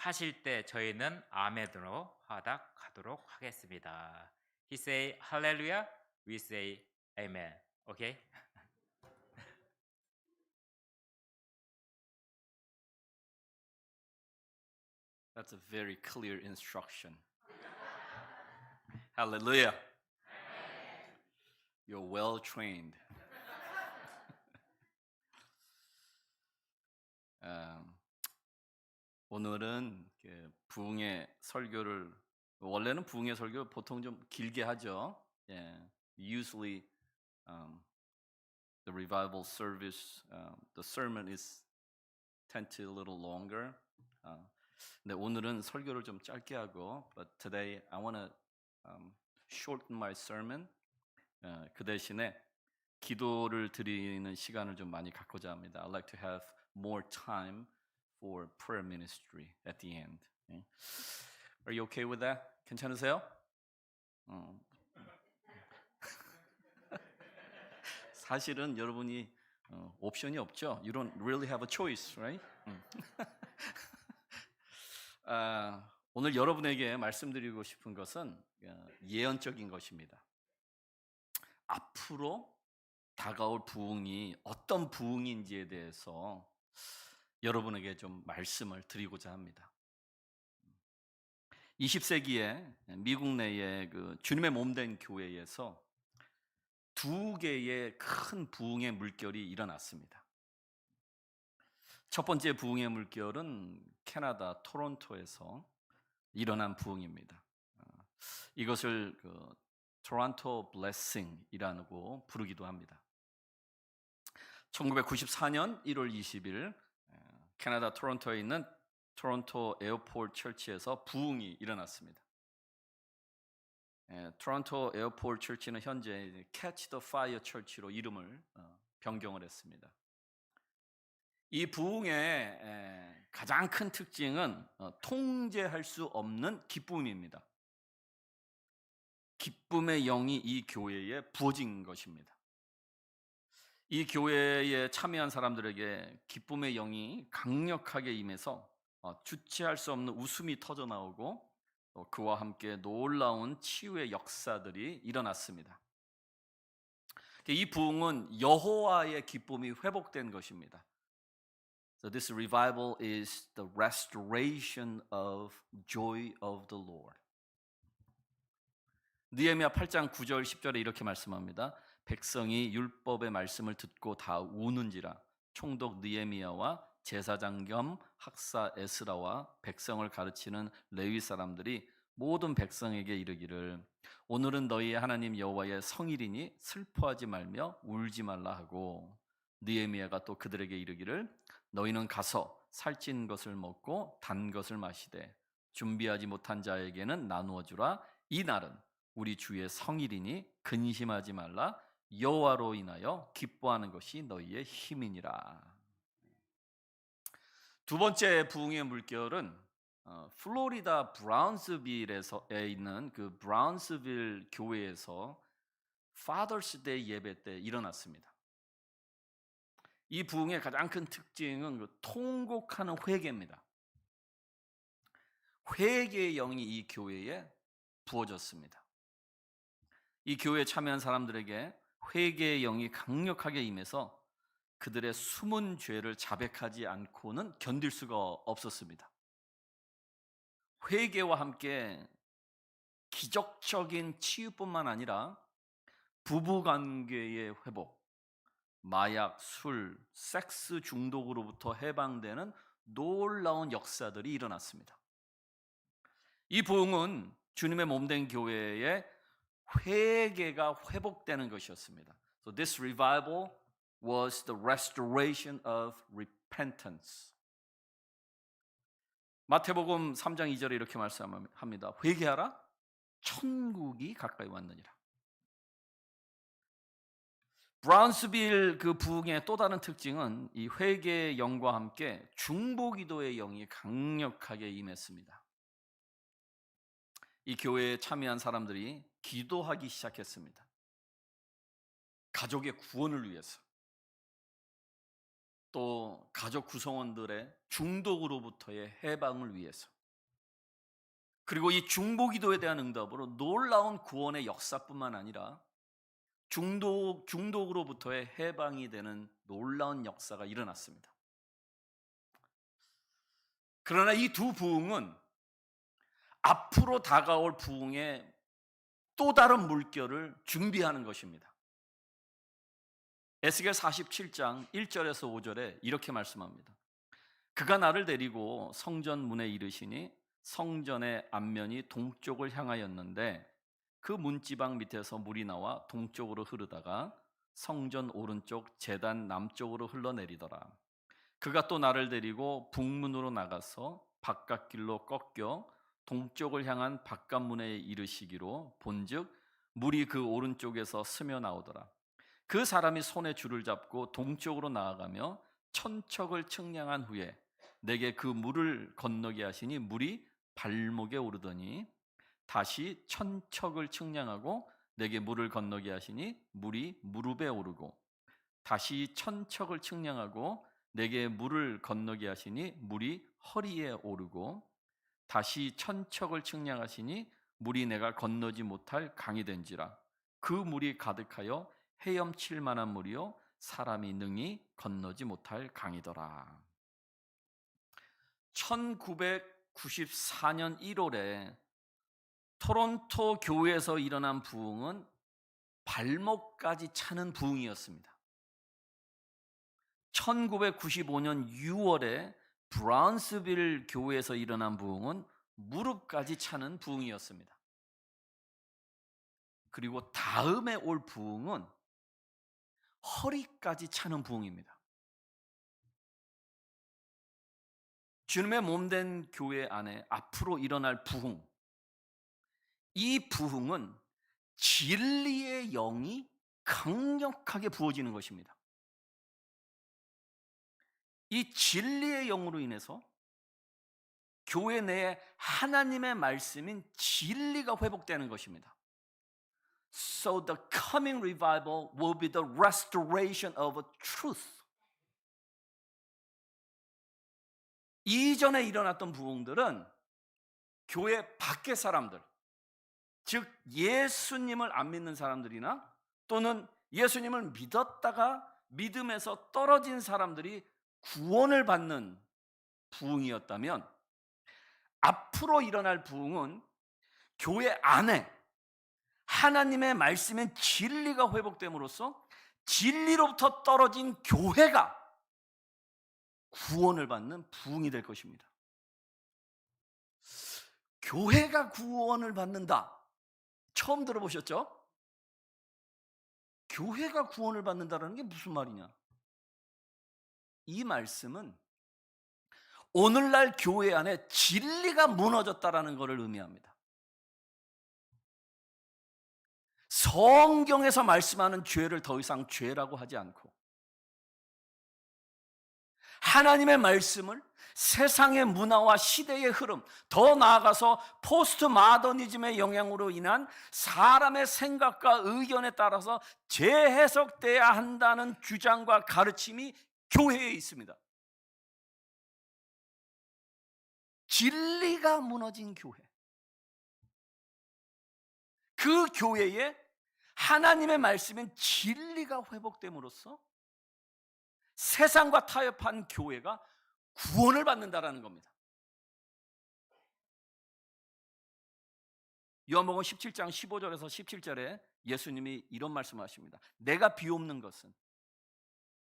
하실 때 저희는 아멘으로 화답하도록 하겠습니다. He say hallelujah, we say amen. Okay? That's a very clear instruction. Hallelujah. You're well trained. 오늘은 부흥의 설교를 원래는 부흥의 설교 보통 좀 길게 하죠. Usually the revival service, the sermon is tend to a little longer. 근데 오늘은 설교를 좀 짧게 하고, but today I want to shorten my sermon. 그 대신에 기도를 드리는 시간을 좀 많이 갖고자 합니다. I'd like to have more time for prayer ministry at the end. Are you okay with that? 괜찮으세요? 사실은 여러분이 옵션이 없죠. You don't really have a choice, right? 오늘 여러분에게 말씀드리고 싶은 것은 예언적인 것입니다. 앞으로 다가올 부흥이 어떤 부흥인지에 대해서 여러분에게 좀 말씀을 드리고자 합니다. 20세기에 미국 내의 그 주님의 몸된 교회에서 두 개의 큰 부흥의 물결이 일어났습니다. 첫 번째 부흥의 물결은 캐나다 토론토에서 일어난 부흥입니다. 이것을 토론토 블레싱이라고 부르기도 합니다. 1994년 1월 20일 캐나다 토론토에 있는 토론토 에어포트 처치에서 부흥이 일어났습니다. 토론토 에어포트 처치는 현재 Catch the Fire 처치로 이름을 변경을 했습니다. 이 부흥의 가장 큰 특징은 통제할 수 없는 기쁨입니다. 기쁨의 영이 이 교회에 부어진 것입니다. 이 교회에 참여한 사람들에게 기쁨의 영이 강력하게 임해서 주체할 수 없는 웃음이 터져 나오고 그와 함께 놀라운 치유의 역사들이 일어났습니다. 이 부흥은 여호와의 기쁨이 회복된 것입니다. So this revival is the restoration of joy of the Lord. 느헤미야 8장 9절 10절에 이렇게 말씀합니다. 백성이 율법의 말씀을 듣고 다 우는지라. 총독 느헤미야와 제사장 겸 학사 에스라와 백성을 가르치는 레위 사람들이 모든 백성에게 이르기를 오늘은 너희의 하나님 여호와의 성일이니 슬퍼하지 말며 울지 말라 하고 느헤미야가 또 그들에게 이르기를 너희는 가서 살찐 것을 먹고 단 것을 마시되 준비하지 못한 자에게는 나누어 주라. 이 날은 우리 주의 성일이니 근심하지 말라. 여호와로 인하여 기뻐하는 것이 너희의 힘이니라. 두 번째 부흥의 물결은 플로리다 브라운스빌에 있는 그 브라운스빌 교회에서 파더스 데이 예배 때 일어났습니다. 이 부흥의 가장 큰 특징은 통곡하는 회개입니다. 회개의 영이 이 교회에 부어졌습니다. 이 교회에 참여한 사람들에게 회개의 영이 강력하게 임해서 그들의 숨은 죄를 자백하지 않고는 견딜 수가 없었습니다. 회개와 함께 기적적인 치유뿐만 아니라 부부관계의 회복, 마약, 술, 섹스 중독으로부터 해방되는 놀라운 역사들이 일어났습니다. 이 부흥은 주님의 몸된 교회의 회개가 회복되는 것이었습니다. So this revival was the restoration of repentance. 마태복음 3장 2절에 이렇게 말씀합니다. 회개하라, 천국이 가까이 왔느니라. 브라운스빌 그 부흥의 또 다른 특징은 이 회개의 영과 함께 중보기도의 영이 강력하게 임했습니다. 이 교회에 참여한 사람들이 기도하기 시작했습니다. 가족의 구원을 위해서, 또 가족 구성원들의 중독으로부터의 해방을 위해서, 그리고 이 중보기도에 대한 응답으로 놀라운 구원의 역사뿐만 아니라 중독으로부터의 해방이 되는 놀라운 역사가 일어났습니다. 그러나 이 두 부흥은 앞으로 다가올 부흥의 또 다른 물결을 준비하는 것입니다. 에스겔 47장 1절에서 5절에 이렇게 말씀합니다. 그가 나를 데리고 성전 문에 이르시니 성전의 앞면이 동쪽을 향하였는데 그 문지방 밑에서 물이 나와 동쪽으로 흐르다가 성전 오른쪽 제단 남쪽으로 흘러내리더라. 그가 또 나를 데리고 북문으로 나가서 바깥길로 꺾여 동쪽을 향한 바깥문에 이르시기로 본즉 물이 그 오른쪽에서 스며 나오더라. 그 사람이 손에 줄을 잡고 동쪽으로 나아가며 천척을 측량한 후에 내게 그 물을 건너게 하시니 물이 발목에 오르더니 다시 천척을 측량하고 내게 물을 건너게 하시니 물이 무릎에 오르고 다시 천척을 측량하고 내게 물을 건너게 하시니 물이 허리에 오르고 다시 천척을 측량하시니 물이 내가 건너지 못할 강이 된지라. 그 물이 가득하여 헤엄칠 만한 물이요 사람이 능히 건너지 못할 강이더라. 1994년 1월에 토론토 교회에서 일어난 부흥은 발목까지 차는 부흥이었습니다. 1995년 6월에 브라운스빌 교회에서 일어난 부흥은 무릎까지 차는 부흥이었습니다. 그리고 다음에 올 부흥은 허리까지 차는 부흥입니다. 주님의 몸된 교회 안에 앞으로 일어날 부흥, 이 부흥은 진리의 영이 강력하게 부어지는 것입니다. 이 진리의 영으로 인해서 교회 내에 하나님의 말씀인 진리가 회복되는 것입니다. So the coming revival will be the restoration of truth. 이전에 일어났던 부흥들은 교회 밖의 사람들, 즉 예수님을 안 믿는 사람들이나 또는 예수님을 믿었다가 믿음에서 떨어진 사람들이 구원을 받는 부흥이었다면, 앞으로 일어날 부흥은 교회 안에 하나님의 말씀인 진리가 회복됨으로써 진리로부터 떨어진 교회가 구원을 받는 부흥이 될 것입니다. 교회가 구원을 받는다. 처음 들어보셨죠? 교회가 구원을 받는다는 게 무슨 말이냐? 이 말씀은 오늘날 교회 안에 진리가 무너졌다라는 것을 의미합니다. 성경에서 말씀하는 죄를 더 이상 죄라고 하지 않고 하나님의 말씀을 세상의 문화와 시대의 흐름, 더 나아가서 포스트 마더니즘의 영향으로 인한 사람의 생각과 의견에 따라서 재해석돼야 한다는 주장과 가르침이 교회에 있습니다. 진리가 무너진 교회, 그 교회에 하나님의 말씀인 진리가 회복됨으로써 세상과 타협한 교회가 구원을 받는다라는 겁니다. 요한복음 17장 15절에서 17절에 예수님이 이런 말씀하십니다. 내가 비옵는 것은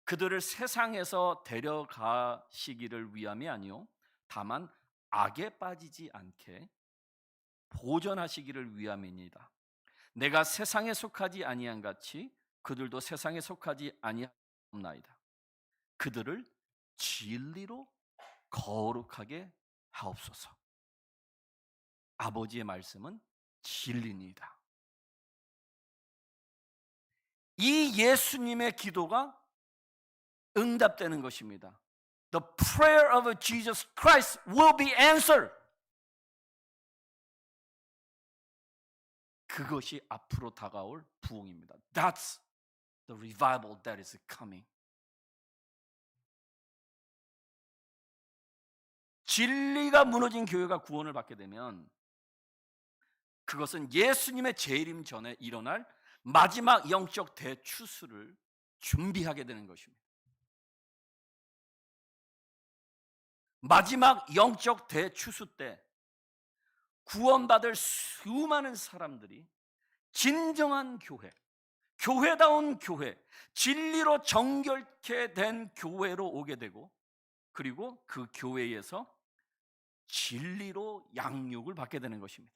그들을 세상에서 데려가시기를 위함이 아니요 다만 악에 빠지지 않게 보존하시기를 위함이니이다. 내가 세상에 속하지 아니한 같이 그들도 세상에 속하지 아니하옵나이다. 그들을 진리로 거룩하게 하옵소서. 아버지의 말씀은 진리입니다. 이 예수님의 기도가 응답되는 것입니다. The prayer of Jesus Christ will be answered. 그것이 앞으로 다가올 부흥입니다. That's the revival that is coming. 진리가 무너진 교회가 구원을 받게 되면 그것은 예수님의 재림 전에 일어날 마지막 영적 대추수를 준비하게 되는 것입니다. 마지막 영적 대추수 때 구원받을 수많은 사람들이 진정한 교회, 교회다운 교회, 진리로 정결케 된 교회로 오게 되고, 그리고 그 교회에서 진리로 양육을 받게 되는 것입니다.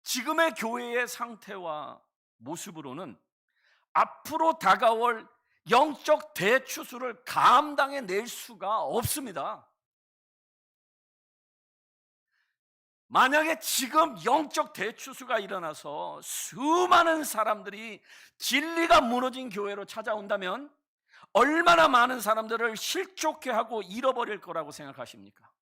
지금의 교회의 상태와 모습으로는 앞으로 다가올 영적 대추수를 감당해 낼 수가 없습니다. 만약에 지금 영적 대추수가 일어나서 수많은 사람들이 진리가 무너진 교회로 찾아온다면 얼마나 많은 사람들을 실족해 하고 잃어버릴 거라고 생각하십니까?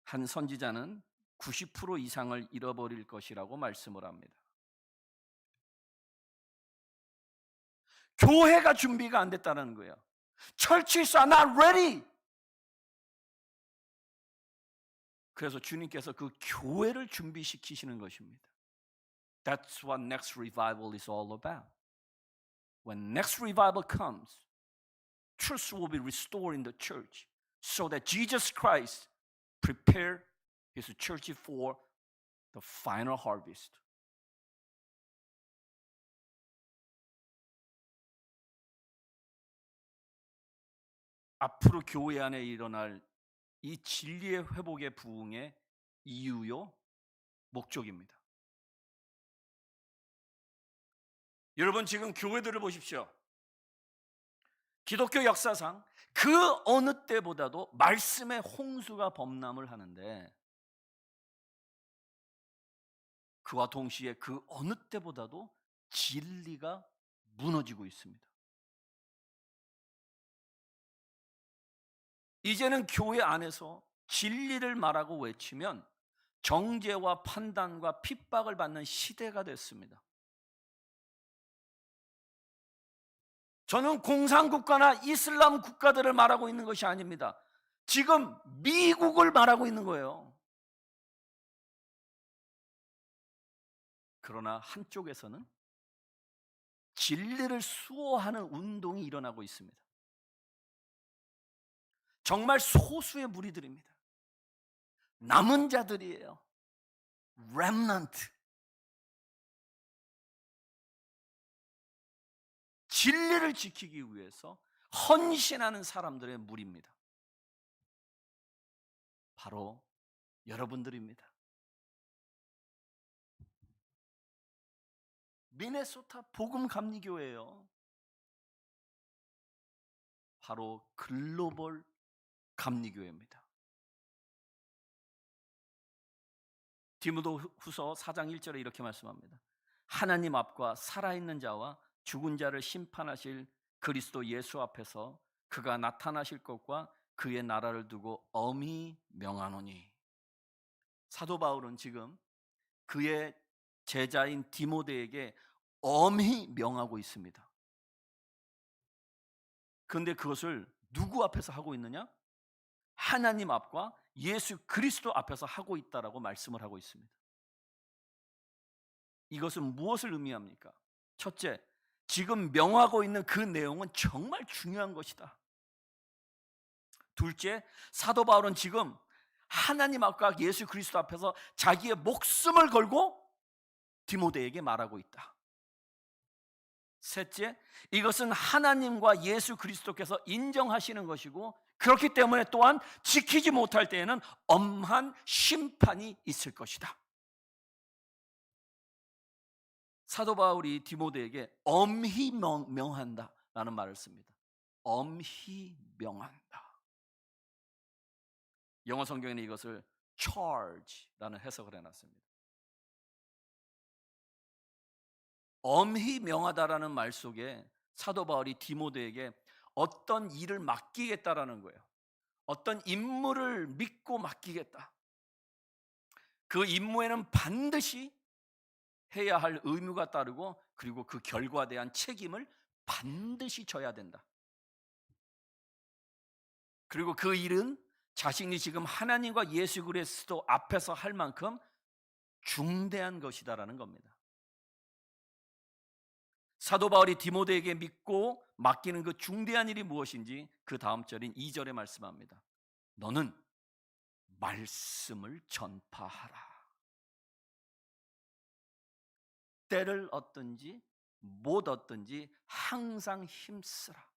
한 선지자는 90% 이상을 잃어버릴 것이라고 말씀을 합니다. 교회가 준비가 안 됐다는 거예요. Churches are not ready. 그래서 주님께서 그 교회를 준비시키시는 것입니다. That's what next revival is all about. When next revival comes, truth will be restored in the church so that Jesus Christ prepare His church for the final harvest. 앞으로 교회 안에 일어날 이 진리의 회복의 부흥의 이유요, 목적입니다. 여러분, 지금 교회들을 보십시오. 기독교 역사상 그 어느 때보다도 말씀의 홍수가 범람을 하는데, 그와 동시에 그 어느 때보다도 진리가 무너지고 있습니다. 이제는 교회 안에서 진리를 말하고 외치면 정죄와 판단과 핍박을 받는 시대가 됐습니다. 저는 공산국가나 이슬람 국가들을 말하고 있는 것이 아닙니다. 지금 미국을 말하고 있는 거예요. 그러나 한쪽에서는 진리를 수호하는 운동이 일어나고 있습니다. 정말 소수의 무리들입니다. 남은 자들이에요. remnant. 진리를 지키기 위해서 헌신하는 사람들의 무리입니다. 바로 여러분들입니다. 미네소타 복음 감리교회예요. 바로 글로벌 감리교회입니다. 디모데후서 4장 1절에 이렇게 말씀합니다. 하나님 앞과 살아있는 자와 죽은 자를 심판하실 그리스도 예수 앞에서 그가 나타나실 것과 그의 나라를 두고 엄히 명하노니. 사도 바울은 지금 그의 제자인 디모데에게 엄히 명하고 있습니다. 그런데 그것을 누구 앞에서 하고 있느냐? 하나님 앞과 예수 그리스도 앞에서 하고 있다라고 말씀을 하고 있습니다. 이것은 무엇을 의미합니까? 첫째, 지금 명하고 있는 그 내용은 정말 중요한 것이다. 둘째, 사도 바울은 지금 하나님 앞과 예수 그리스도 앞에서 자기의 목숨을 걸고 디모데에게 말하고 있다. 셋째, 이것은 하나님과 예수 그리스도께서 인정하시는 것이고, 그렇기 때문에 또한 지키지 못할 때에는 엄한 심판이 있을 것이다. 사도 바울이 디모데에게 엄히 명한다라는 말을 씁니다. 엄히 명한다. 영어 성경에는 이것을 charge라는 해석을 해놨습니다. 엄히 명하다라는 말 속에 사도 바울이 디모데에게 어떤 일을 맡기겠다라는 거예요. 어떤 임무를 믿고 맡기겠다. 그 임무에는 반드시 해야 할 의무가 따르고, 그리고 그 결과에 대한 책임을 반드시 져야 된다. 그리고 그 일은 자신이 지금 하나님과 예수 그리스도 앞에서 할 만큼 중대한 것이다라는 겁니다. 사도 바울이 디모데에게 믿고 맡기는 그 중대한 일이 무엇인지 그 다음 절인 2절에 말씀합니다. 너는 말씀을 전파하라. 때를 얻든지 못 얻든지 항상 힘쓰라.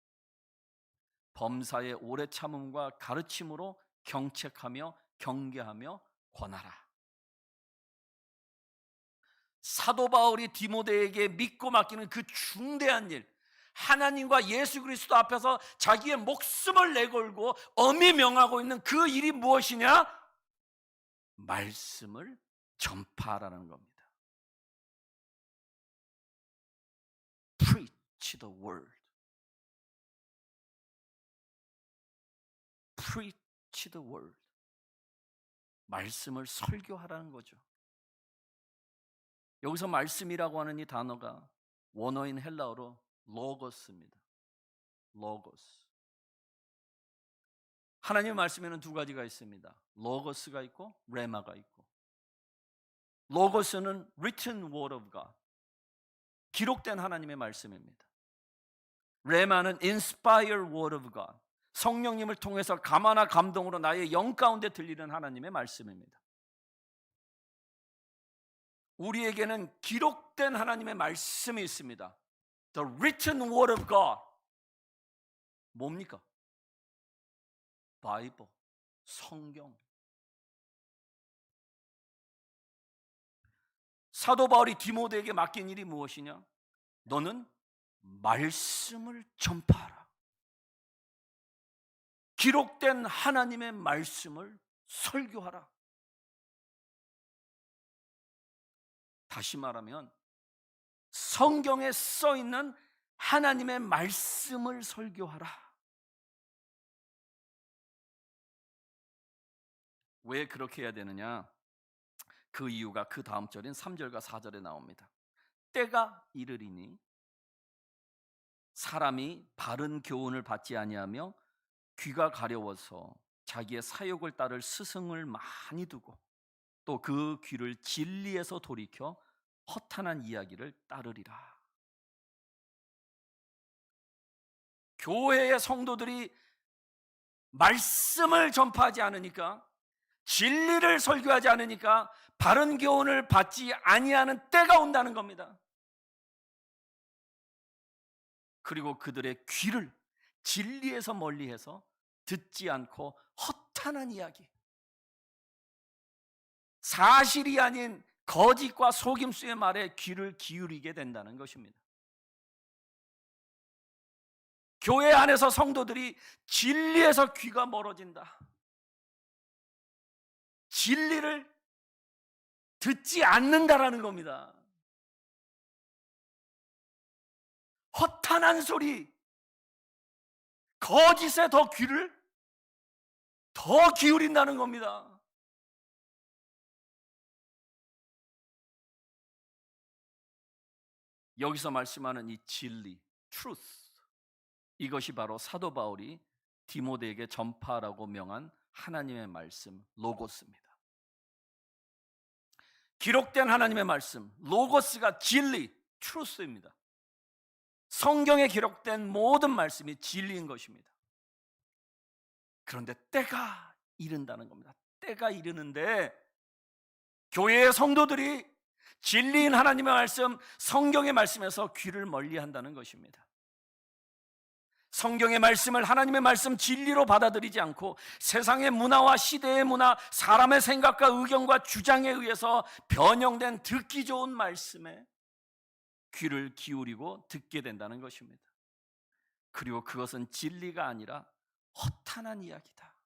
범사의 오래 참음과 가르침으로 경책하며 경계하며 권하라. 사도 바울이 디모데에게 믿고 맡기는 그 중대한 일, 하나님과 예수 그리스도 앞에서 자기의 목숨을 내걸고 엄히 명하고 있는 그 일이 무엇이냐? 말씀을 전파하라는 겁니다. Preach the word. Preach the word. 말씀을 설교하라는 거죠. 여기서 말씀이라고 하는 이 단어가 원어인 헬라어로 로고스입니다. 로고스. 하나님의 말씀에는 두 가지가 있습니다. 로고스가 있고 레마가 있고. 로고스는 written word of God, 기록된 하나님의 말씀입니다. 레마는 inspired word of God, 성령님을 통해서 감화나 감동으로 나의 영 가운데 들리는 하나님의 말씀입니다. 우리에게는 기록된 하나님의 말씀이 있습니다. The written word of God. 뭡니까? 바이블, 성경. 사도 바울이 디모데에게 맡긴 일이 무엇이냐? 너는 말씀을 전파하라. 기록된 하나님의 말씀을 설교하라. 다시 말하면 성경에 써 있는 하나님의 말씀을 설교하라. 왜 그렇게 해야 되느냐? 그 이유가 그 다음 절인 3절과 4절에 나옵니다. 때가 이르리니 사람이 바른 교훈을 받지 아니하며 귀가 가려워서 자기의 사욕을 따를 스승을 많이 두고 또 그 귀를 진리에서 돌이켜 허탄한 이야기를 따르리라. 교회의 성도들이 말씀을 전파하지 않으니까, 진리를 설교하지 않으니까 바른 교훈을 받지 아니하는 때가 온다는 겁니다. 그리고 그들의 귀를 진리에서 멀리해서 듣지 않고 허탄한 이야기, 사실이 아닌 거짓과 속임수의 말에 귀를 기울이게 된다는 것입니다. 교회 안에서 성도들이 진리에서 귀가 멀어진다, 진리를 듣지 않는다라는 겁니다. 허탄한 소리, 거짓에 더 귀를 더 기울인다는 겁니다. 여기서 말씀하는 이 진리, truth, 이것이 바로 사도 바울이 디모데에게 전파하라고 명한 하나님의 말씀, 로고스입니다. 기록된 하나님의 말씀, 로고스가 진리, truth입니다. 성경에 기록된 모든 말씀이 진리인 것입니다. 그런데 때가 이른다는 겁니다. 때가 이르는데 교회의 성도들이 진리인 하나님의 말씀, 성경의 말씀에서 귀를 멀리한다는 것입니다. 성경의 말씀을, 하나님의 말씀 진리로 받아들이지 않고 세상의 문화와 시대의 문화, 사람의 생각과 의견과 주장에 의해서 변형된 듣기 좋은 말씀에 귀를 기울이고 듣게 된다는 것입니다. 그리고 그것은 진리가 아니라 허탄한 이야기다,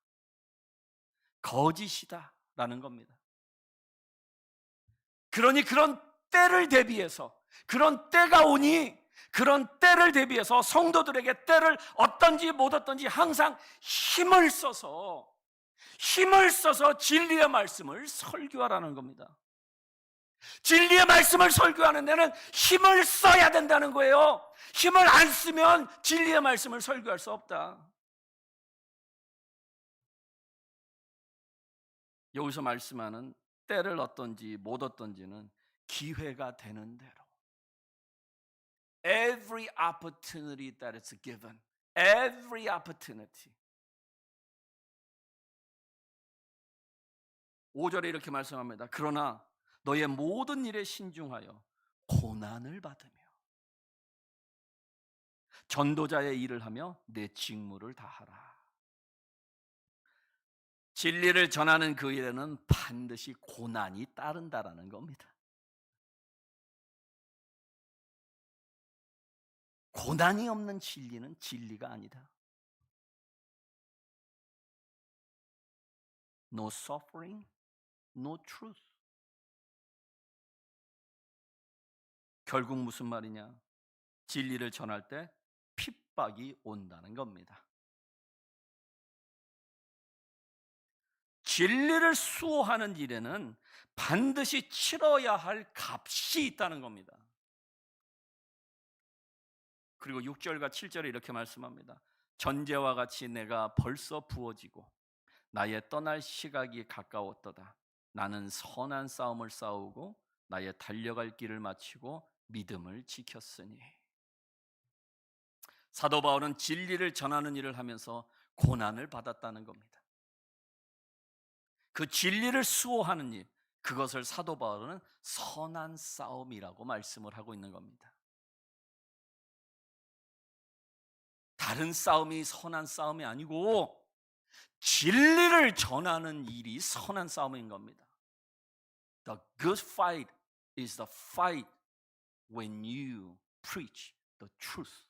거짓이다 라는 겁니다. 그러니 그런 때를 대비해서, 그런 때가 오니 그런 때를 대비해서 성도들에게 때를 얻든지 못 얻든지 항상 힘을 써서 진리의 말씀을 설교하라는 겁니다. 진리의 말씀을 설교하는 데는 힘을 써야 된다는 거예요. 힘을 안 쓰면 진리의 말씀을 설교할 수 없다. 여기서 말씀하는 때를 얻든지 못 얻든지는 기회가 되는 대로 every opportunity that is given, every opportunity. 5절에 이렇게 말씀합니다. 그러나 너의 모든 일에 신중하여 고난을 받으며 전도자의 일을 하며 내 직무를 다하라. 진리를 전하는 그 일에는 반드시 고난이 따른다라는 겁니다. 고난이 없는 진리는 진리가 아니다. No suffering, no truth. 결국 무슨 말이냐? 진리를 전할 때 핍박이 온다는 겁니다. 진리를 수호하는 일에는 반드시 치러야 할 값이 있다는 겁니다. 그리고 6절과 7절에 이렇게 말씀합니다. 전제와 같이 내가 벌써 부어지고 나의 떠날 시각이 가까웠도다. 나는 선한 싸움을 싸우고 나의 달려갈 길을 마치고 믿음을 지켰으니. 사도 바울은 진리를 전하는 일을 하면서 고난을 받았다는 겁니다. 그 진리를 수호하는 일, 그것을 사도 바울은 선한 싸움이라고 말씀을 하고 있는 겁니다. 다른 싸움이 선한 싸움이 아니고 진리를 전하는 일이 선한 싸움인 겁니다. The good fight is the fight when you preach the truth.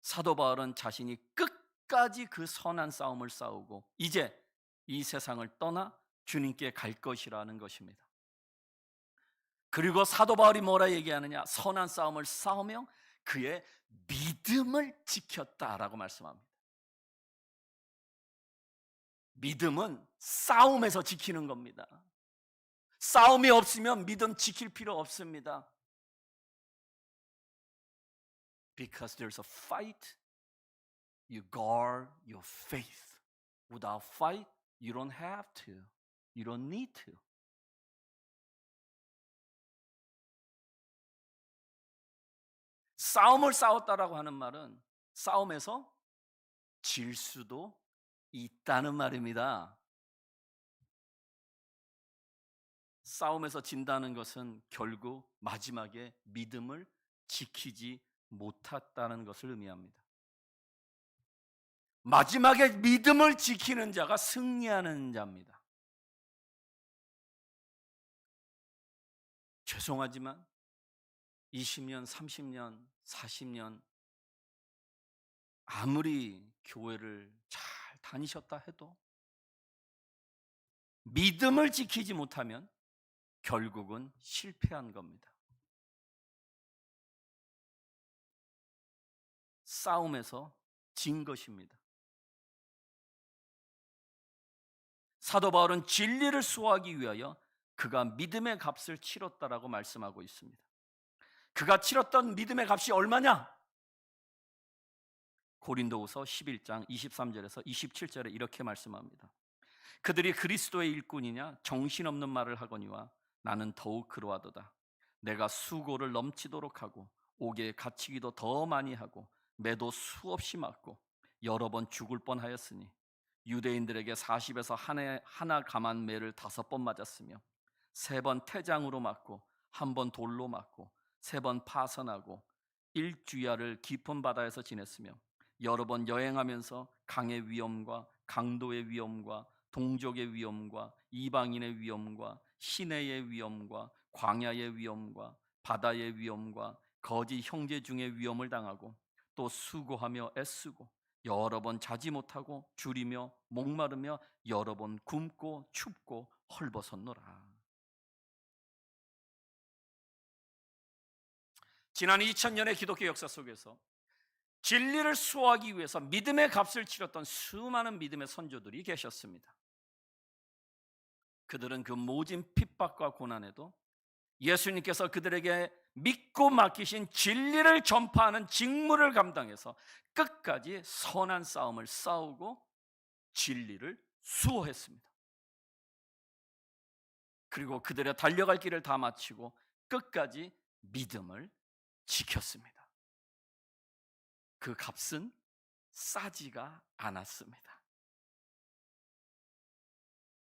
사도 바울은 자신이 끝까지 그 선한 싸움을 싸우고 이제 이 세상을 떠나 주님께 갈 것이라는 것입니다. 그리고 사도 바울이 뭐라 얘기하느냐? 선한 싸움을 싸우며 그의 믿음을 지켰다라고 말씀합니다. 믿음은 싸움에서 지키는 겁니다. 싸움이 없으면 믿음 지킬 필요 없습니다. Because there's a fight, you guard your faith. Without fight, you don't have to. You don't need to. 싸움을 싸웠다라고 하는 말은 싸움에서 질 수도 있다는 말입니다. 싸움에서 진다는 것은 결국 마지막에 믿음을 지키지 못했다는 것을 의미합니다. 마지막에 믿음을 지키는 자가 승리하는 자입니다. 죄송하지만 20년, 30년, 40년 아무리 교회를 잘 다니셨다 해도 믿음을 지키지 못하면 결국은 실패한 겁니다. 싸움에서 진 것입니다. 사도 바울은 진리를 수호하기 위하여 그가 믿음의 값을 치렀다라고 말씀하고 있습니다. 그가 치렀던 믿음의 값이 얼마냐? 고린도후서 11장 23절에서 27절에 이렇게 말씀합니다. 그들이 그리스도의 일꾼이냐 정신없는 말을 하거니와 나는 더욱 그러하도다. 내가 수고를 넘치도록 하고 옥에 갇히기도 더 많이 하고 매도 수없이 맞고 여러 번 죽을 뻔하였으니 유대인들에게 40에서 하나 감한 매를 5번 맞았으며 3번 태장으로 맞고 1번 돌로 맞고 3번 파선하고 1주야를 깊은 바다에서 지냈으며 여러 번 여행하면서 강의 위험과 강도의 위험과 동족의 위험과 이방인의 위험과 시내의 위험과 광야의 위험과 바다의 위험과 거짓 형제 중의 위험을 당하고 또 수고하며 애쓰고 여러 번 자지 못하고 줄이며 목마르며 여러 번 굶고 춥고 헐벗었노라. 지난 2000년의 기독교 역사 속에서 진리를 수호하기 위해서 믿음의 값을 치렀던 수많은 믿음의 선조들이 계셨습니다. 그들은 그 모진 핍박과 고난에도 예수님께서 그들에게 믿고 맡기신 진리를 전파하는 직무를 감당해서 끝까지 선한 싸움을 싸우고 진리를 수호했습니다. 그리고 그들의 달려갈 길을 다 마치고 끝까지 믿음을 지켰습니다. 그 값은 싸지가 않았습니다.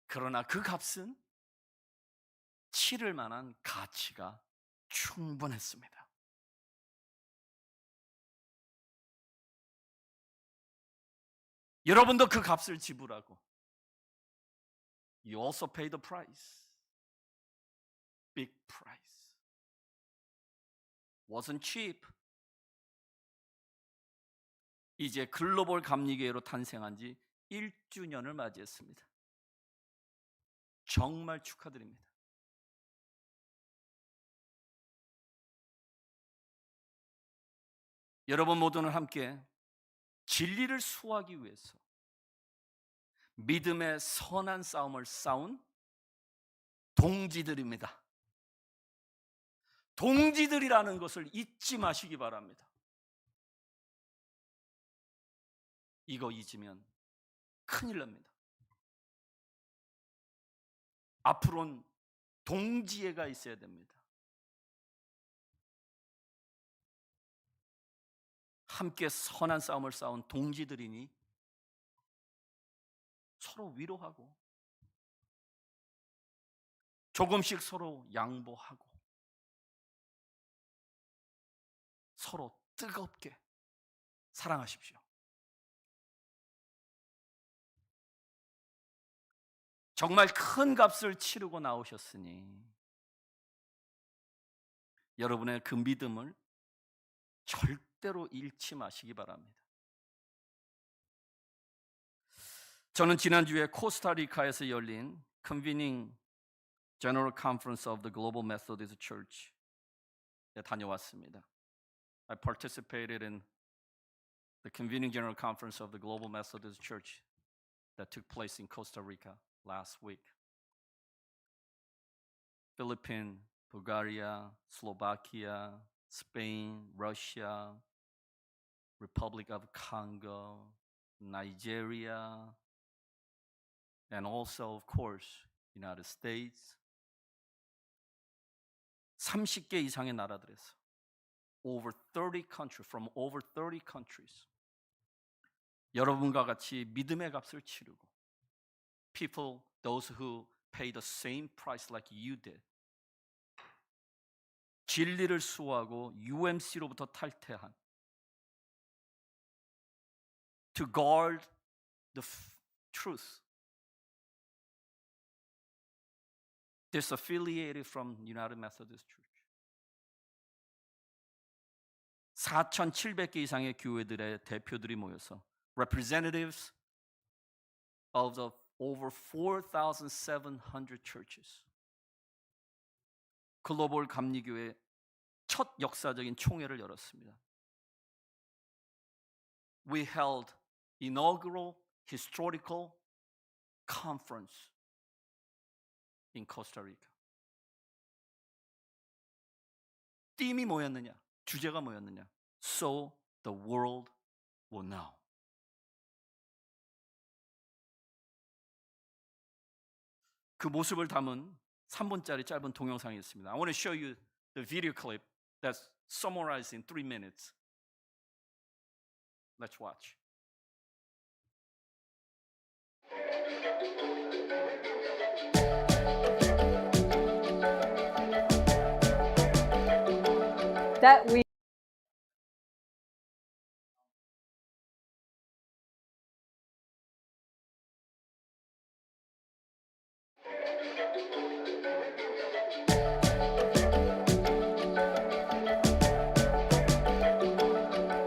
그러나 그 값은 치를 만한 가치가 충분했습니다. 여러분도 그 값을 지불하고 You also pay the price. Big price. Wasn't cheap. 이제 글로벌 감리교회로 탄생한 지 1주년을 맞이했습니다. 정말 축하드립니다. 여러분 모두는 함께 진리를 수호하기 위해서 믿음의 선한 싸움을 싸운 동지들입니다. 동지들이라는 것을 잊지 마시기 바랍니다. 이거 잊으면 큰일 납니다. 앞으로는 동지애가 있어야 됩니다. 함께 선한 싸움을 싸운 동지들이니 서로 위로하고 조금씩 서로 양보하고 서로 뜨겁게 사랑하십시오. 정말 큰 값을 치르고 나오셨으니 여러분의 그 믿음을 절대로 잃지 마시기 바랍니다. 저는 지난주에 코스타리카에서 열린 Convening General Conference of the Global Methodist Church에 다녀왔습니다. I participated in the Convening General Conference of the Global Methodist Church that took place in Costa Rica last week. Philippines, Bulgaria, Slovakia, Spain, Russia, Republic of Congo, Nigeria, and also, of course, United States. 30개 이상의 나라들에서 over 30 countries, from over 30 countries. 여러분과 같이 믿음의 값을 치르고 people, those who pay the same price like you did. 진리를 수호하고 UMC로부터 탈퇴한 to guard the truth. Disaffiliated from United Methodist Church. 4,700개 이상의 교회들의 대표들이 모여서 representatives of the over 4,700 churches. 글로벌 감리교회 첫 역사적인 총회를 열었습니다. We held inaugural historical conference in Costa Rica. 팀이 뭐였느냐? 주제가 뭐였느냐? So the world will know. 그 모습을 담은 3분짜리 짧은 동영상이 있습니다. I want to show you the video clip that's summarized in 3 minutes. Let's watch.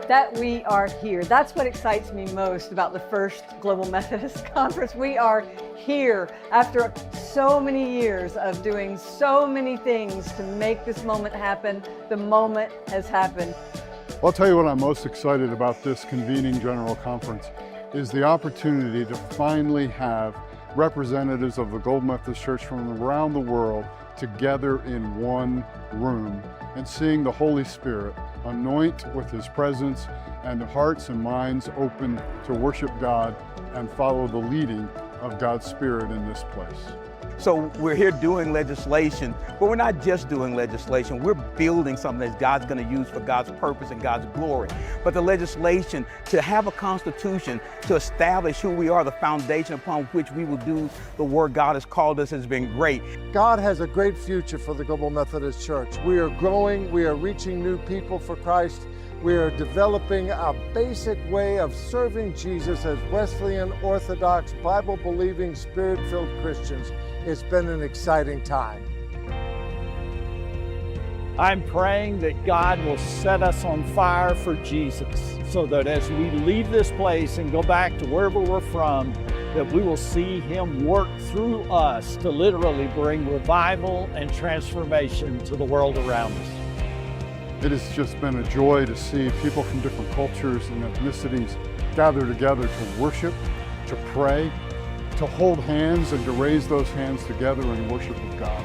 That we are here. That's what excites me most about the first Global Methodist Conference. We are here after so many years of doing so many things to make this moment happen. The moment has happened. I'll tell you what I'm most excited about this convening General Conference is the opportunity to finally have representatives of the Global Methodist Church from around the world together in one room and seeing the Holy Spirit anoint with His presence and the hearts and minds open to worship God and follow the leading of God's Spirit in this place. So we're here doing legislation, but we're not just doing legislation. We're building something that God's going to use for God's purpose and God's glory. But the legislation to have a constitution to establish who we are, the foundation upon which we will do the work God has called us, has been great. God has a great future for the Global Methodist Church. We are growing, we are reaching new people for Christ. We are developing a basic way of serving Jesus as Wesleyan, Orthodox, Bible-believing, Spirit-filled Christians. It's been an exciting time. I'm praying that God will set us on fire for Jesus so that as we leave this place and go back to wherever we're from, that we will see Him work through us to literally bring revival and transformation to the world around us. It has just been a joy to see people from different cultures and ethnicities gather together to worship, to pray, to hold hands and to raise those hands together in worship of God.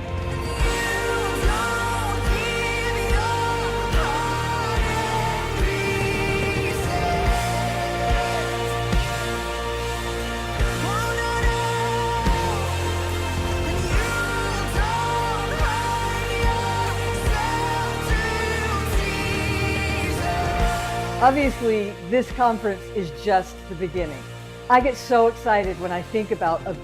Obviously, this conference is just the beginning. I get so excited when I think about a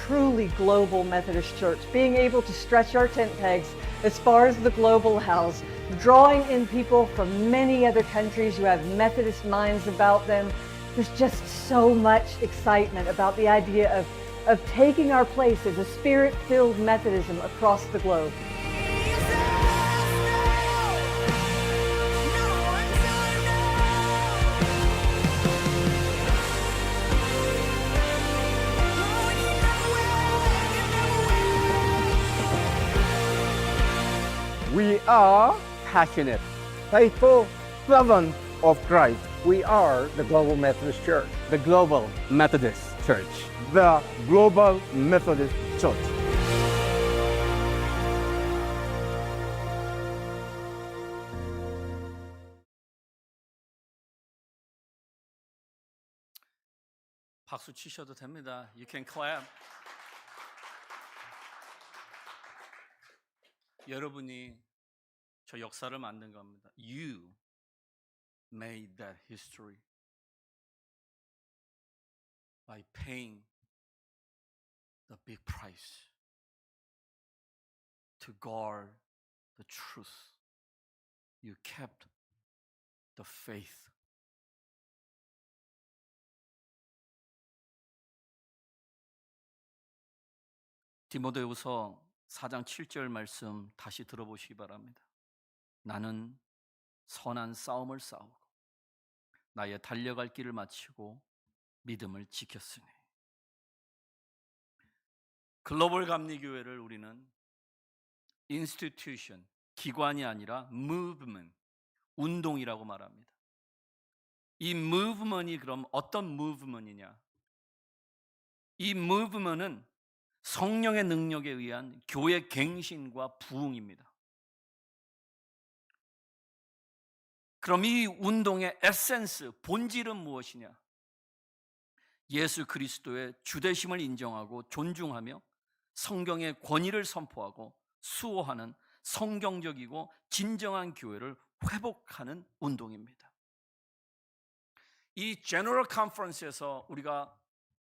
truly global Methodist church, being able to stretch our tent pegs as far as the global house, drawing in people from many other countries who have Methodist minds about them. There's just so much excitement about the idea of taking our place as a Spirit-filled Methodism across the globe. We are passionate, faithful servants of Christ. We are the Global Methodist Church. The Global Methodist Church. The Global Methodist Church. 박수 치셔도 됩니다. You can clap. 여러분이 저 역사를 만든 겁니다. You made that history by paying the big price to guard the truth. You kept the faith. 디모데후서 4장 7절 말씀 다시 들어보시기 바랍니다. 나는 선한 싸움을 싸우고 나의 달려갈 길을 마치고 믿음을 지켰으니. 글로벌 감리교회를 우리는 institution, 기관이 아니라 movement, 운동이라고 말합니다. 이 movement이 그럼 어떤 movement이냐? 이 movement은 성령의 능력에 의한 교회 갱신과 부흥입니다. 그럼 이 운동의 에센스, 본질은 무엇이냐? 예수 그리스도의 주되심을 인정하고 존중하며 성경의 권위를 선포하고 수호하는 성경적이고 진정한 교회를 회복하는 운동입니다. 이 제너럴 컨퍼런스에서 우리가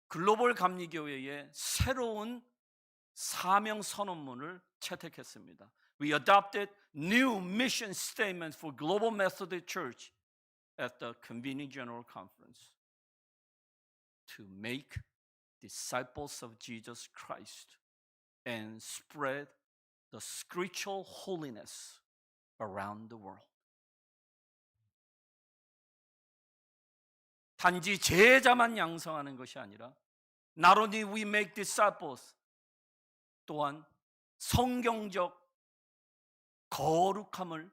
글로벌 감리교회의 새로운 사명 선언문을 채택했습니다. We adopted new mission statement for Global Methodist Church at the convening General Conference to make disciples of Jesus Christ and spread the spiritual holiness around the world. 단지 제자만 양성하는 것이 아니라 not only we make disciples, 또한 성경적 거룩함을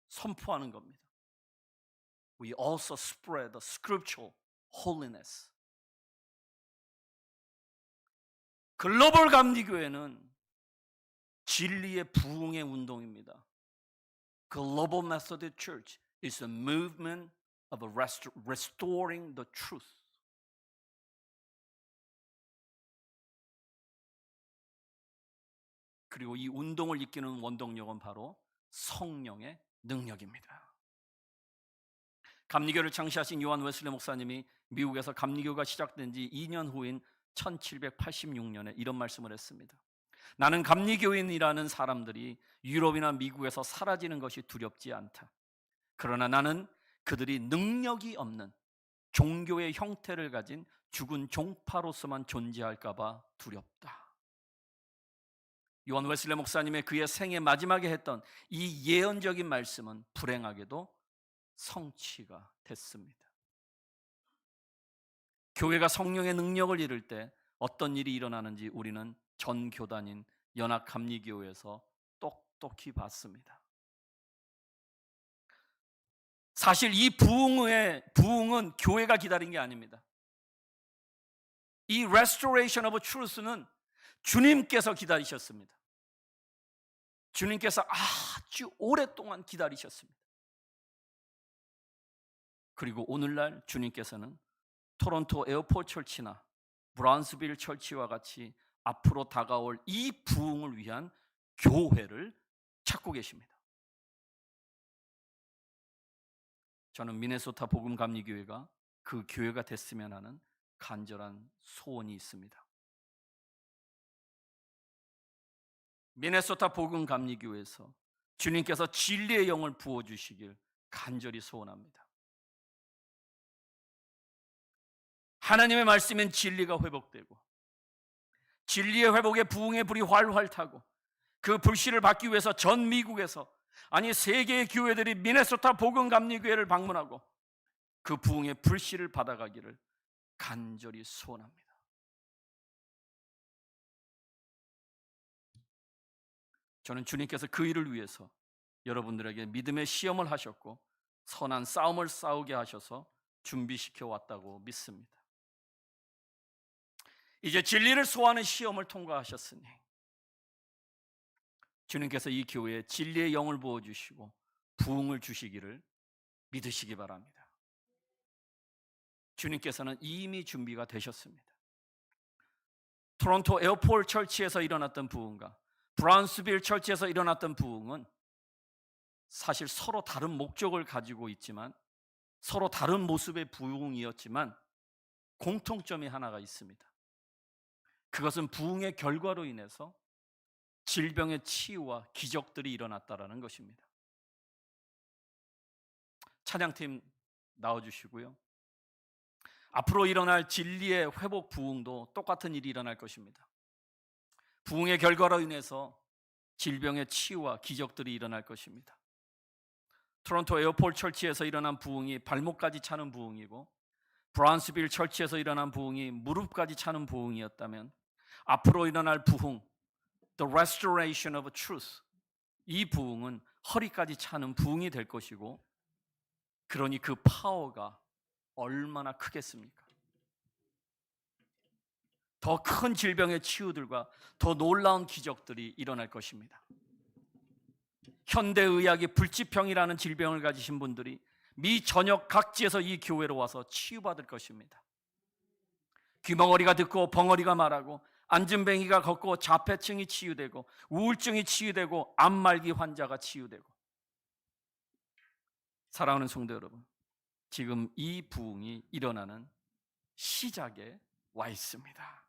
선포하는 겁니다. We also spread the scriptural holiness. 글로벌 감리교회는 진리의 부흥의 운동입니다. Global Methodist Church is a movement of restoring the truth. 그리고 이 운동을 이끄는 원동력은 바로 성령의 능력입니다. 감리교를 창시하신 요한 웨슬리 목사님이 미국에서 감리교가 시작된 지 2년 후인 1786년에 이런 말씀을 했습니다. 나는 감리교인이라는 사람들이 유럽이나 미국에서 사라지는 것이 두렵지 않다. 그러나 나는 그들이 능력이 없는 종교의 형태를 가진 죽은 종파로서만 존재할까 봐 두렵다. 요한 웨슬리 목사님의 그의 생애 마지막에 했던 이 예언적인 말씀은 불행하게도 성취가 됐습니다. 교회가 성령의 능력을 잃을 때 어떤 일이 일어나는지 우리는 전 교단인 연합감리교회에서 똑똑히 봤습니다. 사실 이 부흥은 교회가 기다린 게 아닙니다. 이 restoration of truth는 주님께서 기다리셨습니다. 주님께서 아주 오랫동안 기다리셨습니다. 그리고 오늘날 주님께서는 토론토 에어포트 철치나 브라운스빌 철치와 같이 앞으로 다가올 이 부흥을 위한 교회를 찾고 계십니다. 저는 미네소타 복음감리교회가 그 교회가 됐으면 하는 간절한 소원이 있습니다. 미네소타 복음감리교회에서 주님께서 진리의 영을 부어주시길 간절히 소원합니다. 하나님의 말씀엔 진리가 회복되고 진리의 회복에 부흥의 불이 활활 타고 그 불씨를 받기 위해서 전 미국에서 아니 세계의 교회들이 미네소타 복음감리교회를 방문하고 그 부흥의 불씨를 받아가기를 간절히 소원합니다. 저는 주님께서 그 일을 위해서 여러분들에게 믿음의 시험을 하셨고 선한 싸움을 싸우게 하셔서 준비시켜 왔다고 믿습니다. 이제 진리를 소화하는 시험을 통과하셨으니 주님께서 이 교회에 진리의 영을 부어주시고 부흥을 주시기를 믿으시기 바랍니다. 주님께서는 이미 준비가 되셨습니다. 토론토 에어포트 철치에서 일어났던 부흥과 브라운스빌 철치에서 일어났던 부흥은 사실 서로 다른 목적을 가지고 있지만 서로 다른 모습의 부흥이었지만 공통점이 하나가 있습니다. 그것은 부흥의 결과로 인해서 질병의 치유와 기적들이 일어났다라는 것입니다. 찬양팀 나와주시고요. 앞으로 일어날 진리의 회복 부흥도 똑같은 일이 일어날 것입니다. 부흥의 결과로 인해서 질병의 치유와 기적들이 일어날 것입니다. 토론토 에어포트 철치에서 일어난 부흥이 발목까지 차는 부흥이고 브라운스빌 철치에서 일어난 부흥이 무릎까지 차는 부흥이었다면 앞으로 일어날 부흥, the restoration of truth, 이 부흥은 허리까지 차는 부흥이 될 것이고 그러니 그 파워가 얼마나 크겠습니까? 더 큰 질병의 치유들과 더 놀라운 기적들이 일어날 것입니다. 현대의학이 불치병이라는 질병을 가지신 분들이 미 전역 각지에서 이 교회로 와서 치유받을 것입니다. 귀멍어리가 듣고 벙어리가 말하고 안진뱅이가 걷고 자폐증이 치유되고 우울증이 치유되고 암말기 환자가 치유되고. 사랑하는 성도 여러분, 지금 이 부흥이 일어나는 시작에 와 있습니다.